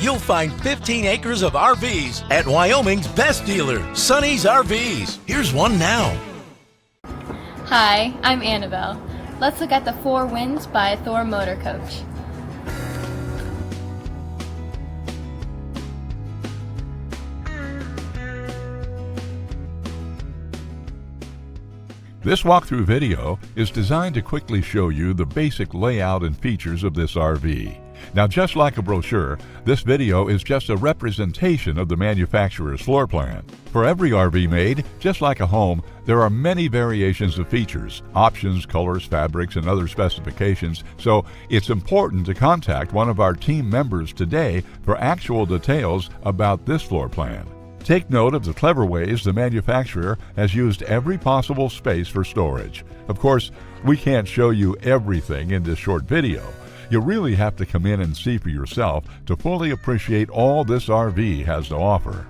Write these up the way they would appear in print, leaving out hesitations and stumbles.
you'll find 15 acres of RVs at Wyoming's best dealer, Sonny's RVs. Here's one now. Hi, I'm Annabelle. Let's look at the 4 Winds by Thor Motor Coach. This walkthrough video is designed to quickly show you the basic layout and features of this RV. Now, just like a brochure, this video is just a representation of the manufacturer's floor plan. For every RV made, just like a home, there are many variations of features, options, colors, fabrics, and other specifications, so it's important to contact one of our team members today for actual details about this floor plan. Take note of the clever ways the manufacturer has used every possible space for storage. Of course, we can't show you everything in this short video. You really have to come in and see for yourself to fully appreciate all this RV has to offer.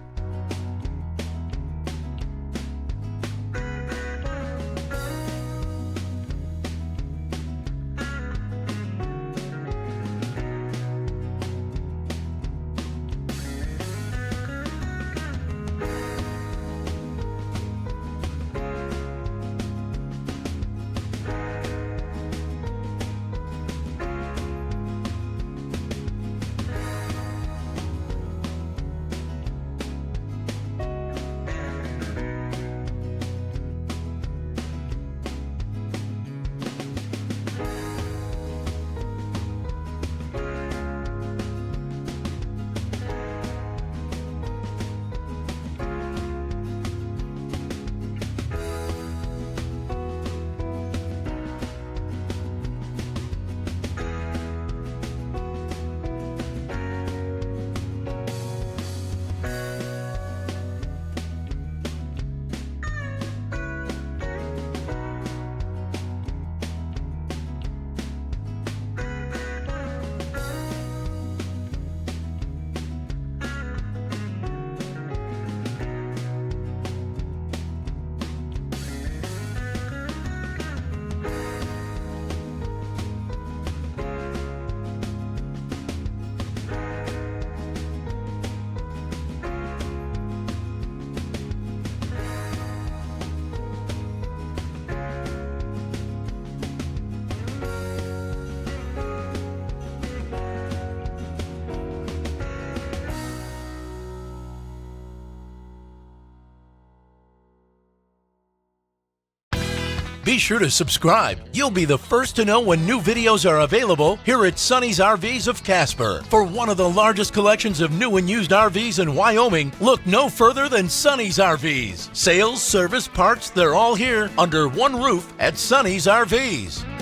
Be sure to subscribe. You'll be the first to know when new videos are available here at Sonny's RVs of Casper. For one of the largest collections of new and used RVs in Wyoming, look no further than Sonny's RVs. Sales, service, parts, they're all here under one roof at Sonny's RVs.